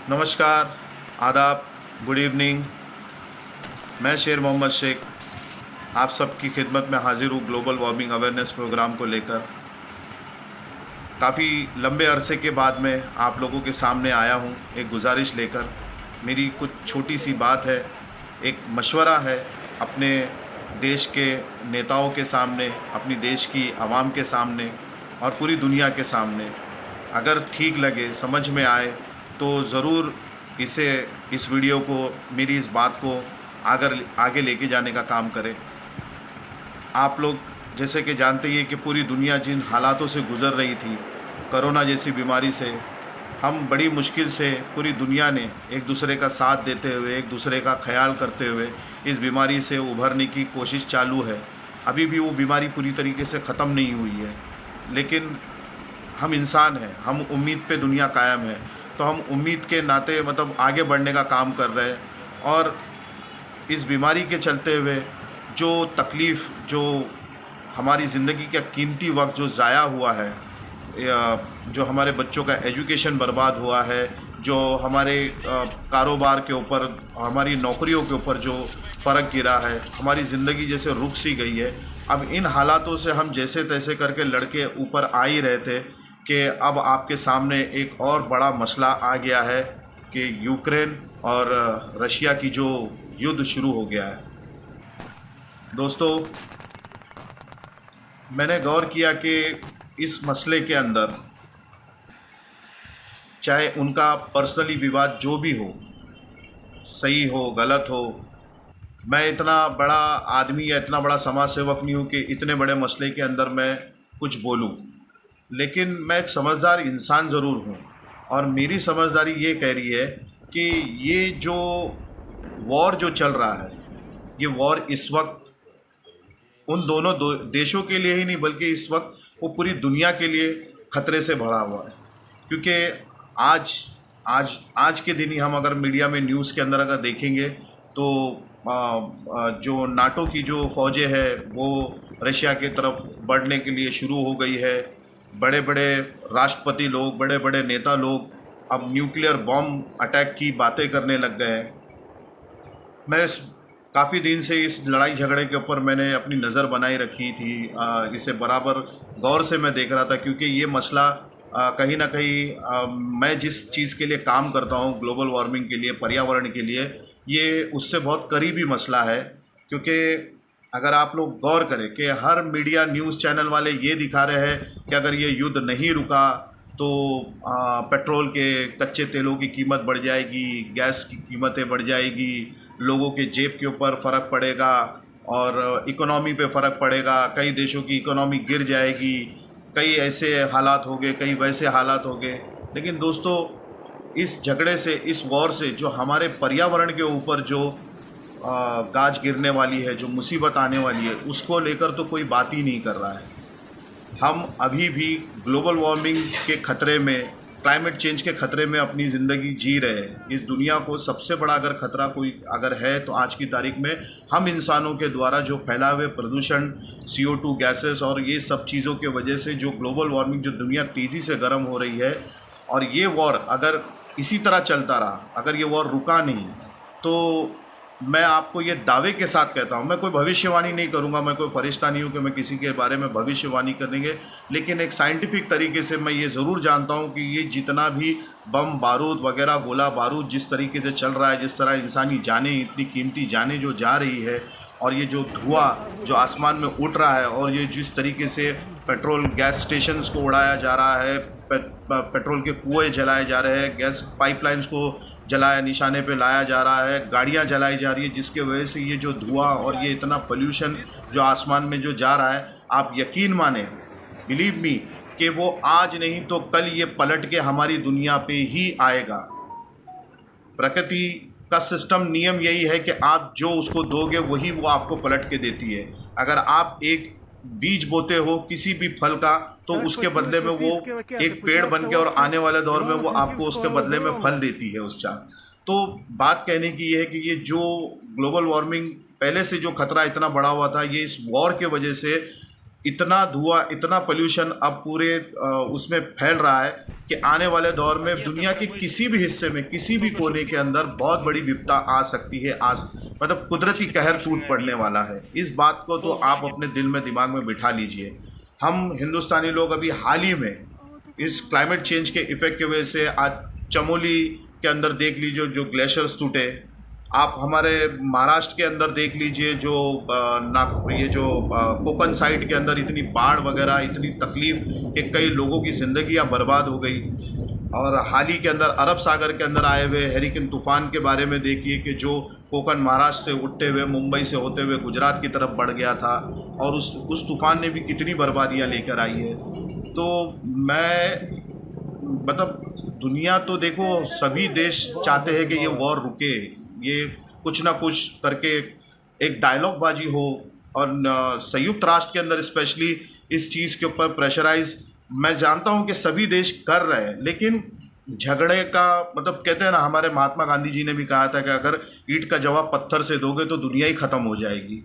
नमस्कार, आदाब, good evening. मैं शेर मोहम्मद शेख आप सबकी खिदमत में हाज़िर हूँ ग्लोबल वार्मिंग अवेयरनेस प्रोग्राम को लेकर। काफ़ी लंबे अरसे के बाद मैं आप लोगों के सामने आया हूँ एक गुजारिश लेकर। मेरी कुछ छोटी सी बात है, एक मशवरा है अपने देश के नेताओं के सामने, अपनी देश की आवाम के सामने और पूरी दुनिया के सामने। अगर ठीक लगे, समझ में आए तो ज़रूर इस वीडियो को, मेरी इस बात को आगे लेके जाने का काम करें। आप लोग जैसे कि जानते ही हैं कि पूरी दुनिया जिन हालातों से गुज़र रही थी, कोरोना जैसी बीमारी से, हम बड़ी मुश्किल से, पूरी दुनिया ने एक दूसरे का साथ देते हुए, एक दूसरे का ख्याल करते हुए इस बीमारी से उभरने की कोशिश चालू है। अभी भी वो बीमारी पूरी तरीके से ख़त्म नहीं हुई है, लेकिन हम इंसान हैं, हम उम्मीद पे दुनिया कायम है, तो हम उम्मीद के नाते मतलब आगे बढ़ने का काम कर रहे हैं। और इस बीमारी के चलते हुए जो तकलीफ़, जो हमारी ज़िंदगी का कीमती वक्त जो ज़ाया हुआ है, जो हमारे बच्चों का एजुकेशन बर्बाद हुआ है, जो हमारे कारोबार के ऊपर, हमारी नौकरियों के ऊपर जो फ़र्क गिरा है, हमारी ज़िंदगी जैसे रुक सी गई है। अब इन हालातों से हम जैसे तैसे करके लड़के ऊपर आ ही रहे थे कि अब आपके सामने एक और बड़ा मसला आ गया है कि यूक्रेन और रशिया की जो युद्ध शुरू हो गया है। दोस्तों, मैंने गौर किया कि इस मसले के अंदर, चाहे उनका पर्सनली विवाद जो भी हो, सही हो गलत हो, मैं इतना बड़ा आदमी या इतना बड़ा समाज सेवक नहीं हूँ कि इतने बड़े मसले के अंदर मैं कुछ बोलूँ। लेकिन मैं एक समझदार इंसान ज़रूर हूँ और मेरी समझदारी ये कह रही है कि ये जो वॉर जो चल रहा है, ये वॉर इस वक्त उन दोनों देशों के लिए ही नहीं, बल्कि इस वक्त वो पूरी दुनिया के लिए ख़तरे से भरा हुआ है। क्योंकि आज आज आज के दिन ही हम अगर मीडिया में न्यूज़ के अंदर अगर देखेंगे तो जो नाटो की जो फ़ौजें हैं वो रशिया की तरफ बढ़ने के लिए शुरू हो गई है। बड़े बड़े राष्ट्रपति लोग, बड़े बड़े नेता लोग अब न्यूक्लियर बॉम्ब अटैक की बातें करने लग गए हैं। मैं काफ़ी दिन से इस लड़ाई झगड़े के ऊपर मैंने अपनी नज़र बनाई रखी थी। इसे बराबर गौर से मैं देख रहा था, क्योंकि ये मसला कहीं ना कहीं मैं जिस चीज़ के लिए काम करता हूँ, ग्लोबल वार्मिंग के लिए, पर्यावरण के लिए, ये उससे बहुत करीबी मसला है। क्योंकि अगर आप लोग गौर करें कि हर मीडिया न्यूज़ चैनल वाले ये दिखा रहे हैं कि अगर ये युद्ध नहीं रुका तो पेट्रोल के, कच्चे तेलों की कीमत बढ़ जाएगी, गैस की कीमतें बढ़ जाएगी, लोगों के जेब के ऊपर फ़र्क पड़ेगा और इकोनॉमी पे फ़र्क पड़ेगा, कई देशों की इकोनॉमी गिर जाएगी, कई ऐसे हालात हो गए, कई वैसे हालात हो गए। लेकिन दोस्तों, इस झगड़े से, इस वॉर से जो हमारे पर्यावरण के ऊपर जो गाज गिरने वाली है, जो मुसीबत आने वाली है, उसको लेकर तो कोई बात ही नहीं कर रहा है। हम अभी भी ग्लोबल वार्मिंग के ख़तरे में, क्लाइमेट चेंज के ख़तरे में अपनी ज़िंदगी जी रहे हैं। इस दुनिया को सबसे बड़ा अगर ख़तरा कोई अगर है तो आज की तारीख में हम इंसानों के द्वारा जो फैलाए हुए प्रदूषण, CO2 गैसेस और ये सब चीज़ों के वजह से जो ग्लोबल वार्मिंग, जो दुनिया तेज़ी से गर्म हो रही है। और ये वॉर अगर इसी तरह चलता रहा, अगर ये वॉर रुका नहीं, तो मैं आपको ये दावे के साथ कहता हूँ, मैं कोई भविष्यवाणी नहीं करूँगा, मैं कोई फरिश्ता नहीं हूँ कि मैं किसी के बारे में भविष्यवाणी करेंगे, लेकिन एक साइंटिफिक तरीके से मैं ये ज़रूर जानता हूँ कि ये जितना भी बम बारूद वगैरह, गोला बारूद जिस तरीके से चल रहा है, जिस तरह इंसानी जानें, इतनी कीमती जानें जो जा रही है, और ये जो धुआं जो आसमान में उठ रहा है, और ये जिस तरीके से पेट्रोल गैस स्टेशंस को उड़ाया जा रहा है, पेट्रोल के कुएँ जलाए जा रहे हैं, गैस पाइपलाइंस को जलाया निशाने पे लाया जा रहा है, गाड़ियाँ जलाई जा रही है, जिसके वजह से ये जो धुआं और ये इतना पोल्यूशन जो आसमान में जो जा रहा है, आप यकीन माने, बिलीव मी, कि वो आज नहीं तो कल ये पलट के हमारी दुनिया पे ही आएगा। प्रकृति का सिस्टम, नियम यही है कि आप जो उसको दोगे वही वो आपको पलट के देती है। अगर आप एक बीज बोते हो किसी भी फल का, तो उसके बदले में वो एक पेड़ बन के, और आने वाले दौर में वो आपको उसके बदले में फल देती है उस चाह। तो बात कहने की ये है कि ये जो ग्लोबल वार्मिंग पहले से जो खतरा इतना बड़ा हुआ था, ये इस वॉर के वजह से इतना धुआं, इतना पोल्यूशन अब पूरे उसमें फैल रहा है कि आने वाले दौर में दुनिया के किसी भी हिस्से में, किसी भी कोने के अंदर बहुत बड़ी विपदा आ सकती है। मतलब कुदरती कहर टूट पड़ने वाला है। इस बात को तो आप अपने दिल में, दिमाग में बिठा लीजिए। हम हिंदुस्तानी लोग अभी हाल ही में इस क्लाइमेट चेंज के इफ़ेक्ट की वजह से आज चमोली के अंदर देख लीजिए जो ग्लेशियर्स टूटे, आप हमारे महाराष्ट्र के अंदर देख लीजिए जो ये जो कोकन साइड के अंदर इतनी बाढ़ वगैरह, इतनी तकलीफ कि कई लोगों की ज़िंदगियां बर्बाद हो गई। और हाल ही के अंदर अरब सागर के अंदर आए हुए हरिकेन तूफ़ान के बारे में देखिए कि जो कोकन महाराष्ट्र से उठते हुए मुंबई से होते हुए गुजरात की तरफ बढ़ गया था, और उस तूफ़ान ने भी कितनी बर्बादियाँ लेकर आई है। तो मैं मतलब दुनिया तो देखो, सभी देश चाहते हैं कि ये वॉर रुके, ये कुछ ना कुछ करके एक डायलॉग बाजी हो। और संयुक्त राष्ट्र के अंदर स्पेशली इस चीज़ के ऊपर प्रेशराइज मैं जानता हूँ कि सभी देश कर रहे हैं, लेकिन झगड़े का मतलब कहते हैं ना, हमारे महात्मा गांधी जी ने भी कहा था कि अगर ईंट का जवाब पत्थर से दोगे तो दुनिया ही ख़त्म हो जाएगी।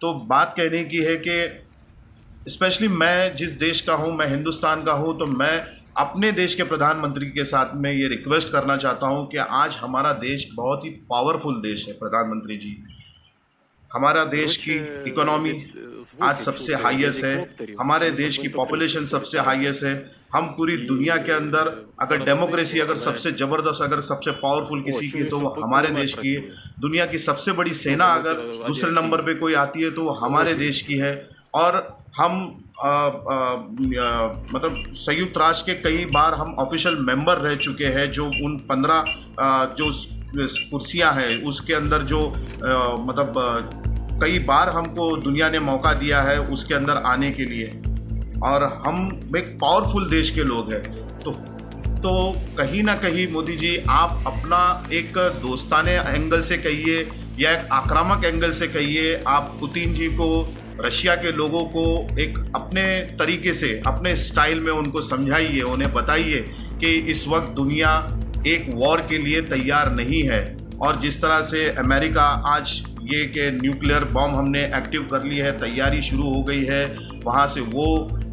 तो बात कहने की है कि स्पेशली मैं जिस देश का हूँ, मैं हिंदुस्तान का हूँ, तो मैं अपने देश के प्रधानमंत्री के साथ में ये रिक्वेस्ट करना चाहता हूँ कि आज हमारा देश बहुत ही पावरफुल देश है। प्रधानमंत्री जी, हमारा देश की इकोनॉमी आज सबसे हाईएस्ट है, हमारे देश की पॉपुलेशन सबसे हाईएस्ट है। हम पूरी दुनिया के अंदर अगर डेमोक्रेसी अगर सबसे ज़बरदस्त, अगर सबसे पावरफुल किसी की है तो वो हमारे देश की है। दुनिया की सबसे बड़ी सेना अगर दूसरे नंबर पे कोई आती है तो वो हमारे देश की है। और हम मतलब संयुक्त राष्ट्र के कई बार हम ऑफिशियल मेंबर रह चुके हैं। जो उन 15 जो कुर्सियां हैं उसके अंदर जो कई बार हमको दुनिया ने मौका दिया है उसके अंदर आने के लिए, और हम एक पावरफुल देश के लोग हैं। तो कहीं ना कहीं मोदी जी, आप अपना एक दोस्ताने एंगल से कहिए या एक आक्रामक एंगल से कहिए, आप पुतिन जी को, रशिया के लोगों को एक अपने तरीके से, अपने स्टाइल में उनको समझाइए, उन्हें बताइए कि इस वक्त दुनिया एक वॉर के लिए तैयार नहीं है। और जिस तरह से अमेरिका आज ये कि न्यूक्लियर बॉम्ब हमने एक्टिव कर ली है, तैयारी शुरू हो गई है, वहाँ से वो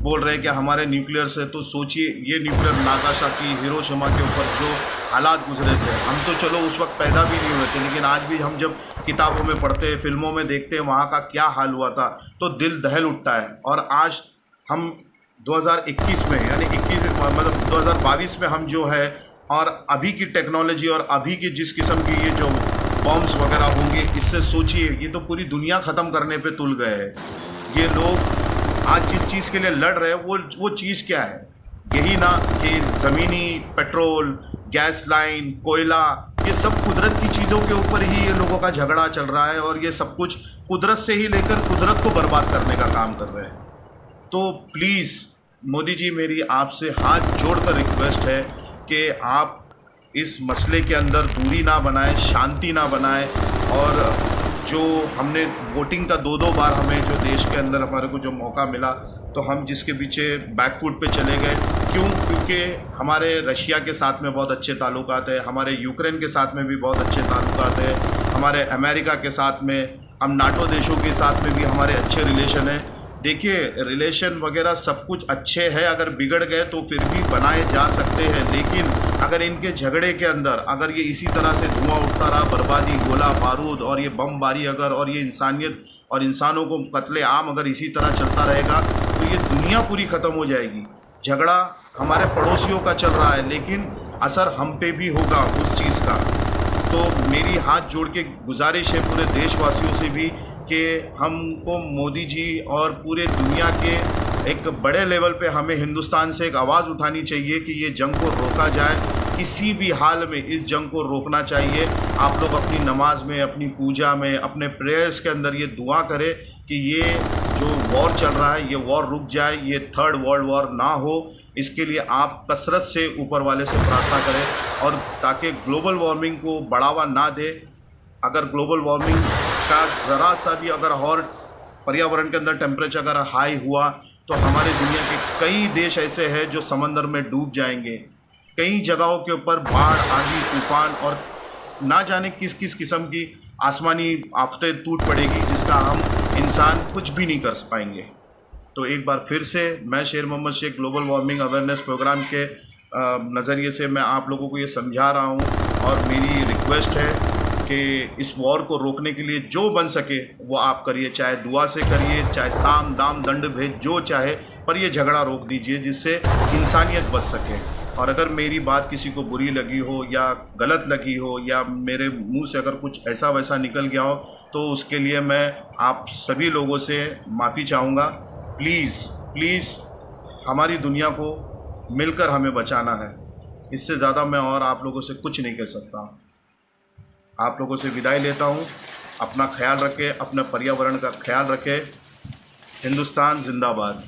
बोल रहे हैं कि हमारे न्यूक्लियर से, तो सोचिए ये न्यूक्लियर नागासाकी, हिरोशिमा के ऊपर जो हालात गुजरे थे, हम तो चलो उस वक्त पैदा भी नहीं हुए थे, लेकिन आज भी हम जब किताबों में पढ़ते हैं, फिल्मों में देखते हैं वहाँ का क्या हाल हुआ था, तो दिल दहल उठता है। और आज हम 2021 में, यानी 2022 में हम जो है, और अभी की टेक्नोलॉजी और अभी की जिस किस्म की ये जो बॉम्ब्स वगैरह होंगे, इससे सोचिए ये तो पूरी दुनिया ख़त्म करने पे तुल गए हैं। ये लोग आज जिस चीज़ के लिए लड़ रहे हैं वो चीज़ क्या है? यही ना कि ज़मीनी पेट्रोल, गैस लाइन, कोयला, ये सब कुदरत की चीज़ों के ऊपर ही ये लोगों का झगड़ा चल रहा है, और ये सब कुछ कुदरत से ही लेकर कुदरत को बर्बाद करने का काम कर रहे हैं। तो प्लीज़ मोदी जी, मेरी आपसे हाथ जोड़कर रिक्वेस्ट है कि आप इस मसले के अंदर दूरी ना बनाएं, शांति ना बनाएं। और जो हमने वोटिंग का 2-2 बार हमें जो देश के अंदर हमारे को जो मौका मिला, तो हम जिसके पीछे बैकफुट पे चले गए। क्यों? क्योंकि हमारे रशिया के साथ में बहुत अच्छे ताल्लुकात है, हमारे यूक्रेन के साथ में भी बहुत अच्छे ताल्लुकात है, हमारे अमेरिका के साथ में, हम नाटो देशों के साथ में भी हमारे अच्छे रिलेशन हैं। देखिए, रिलेशन वगैरह सब कुछ अच्छे हैं, अगर बिगड़ गए तो फिर भी बनाए जा सकते हैं, लेकिन अगर इनके झगड़े के अंदर अगर ये इसी तरह से धुआं उठता रहा, बर्बादी, गोला बारूद और ये बमबारी अगर, और ये इंसानियत और इंसानों को कत्ले आम अगर इसी तरह चलता रहेगा, तो ये दुनिया पूरी ख़त्म हो जाएगी। झगड़ा हमारे पड़ोसियों का चल रहा है, लेकिन असर हम पे भी होगा उस चीज़ का। तो मेरी हाथ जोड़ के गुजारिश है पूरे देशवासियों से भी कि हमको मोदी जी और पूरे दुनिया के एक बड़े लेवल पे हमें हिंदुस्तान से एक आवाज़ उठानी चाहिए कि ये जंग को रोका जाए। किसी भी हाल में इस जंग को रोकना चाहिए। आप लोग अपनी नमाज में, अपनी पूजा में, अपने प्रेयर्स के अंदर ये दुआ करें कि ये जो वॉर चल रहा है, ये वॉर रुक जाए, ये थर्ड वर्ल्ड वॉर ना हो। इसके लिए आप कसरत से ऊपर वाले से प्रार्थना करें, और ताकि ग्लोबल वार्मिंग को बढ़ावा ना दे। अगर ग्लोबल वार्मिंग का ज़रा सा भी अगर और पर्यावरण के अंदर टेम्परेचर अगर हाई हुआ, तो हमारे दुनिया के कई देश ऐसे हैं जो समंदर में डूब जाएंगे। कई जगहों के ऊपर बाढ़, आंधी, तूफान और ना जाने किस किस किस्म की आसमानी आफतें टूट पड़ेगी, जिसका हम इंसान कुछ भी नहीं कर पाएंगे। तो एक बार फिर से मैं Sher Mohammad Shaikh global warming awareness programme के नज़रिए से मैं आप लोगों को ये समझा रहा हूँ और मेरी रिक्वेस्ट है कि इस वॉर को रोकने के लिए जो बन सके वो आप करिए, चाहे दुआ से करिए, चाहे साम दाम दंड भेद जो चाहे, पर ये झगड़ा रोक दीजिए जिससे इंसानियत बच सके। और अगर मेरी बात किसी को बुरी लगी हो या गलत लगी हो या मेरे मुंह से अगर कुछ ऐसा वैसा निकल गया हो तो उसके लिए मैं आप सभी लोगों से माफ़ी चाहूँगा। प्लीज़ प्लीज़ हमारी दुनिया को मिलकर हमें बचाना है, इससे ज़्यादा मैं और आप लोगों से कुछ नहीं कह सकता। आप लोगों से विदाई लेता हूँ। अपना ख्याल रखें, अपने पर्यावरण का ख्याल रखें। हिंदुस्तान जिंदाबाद।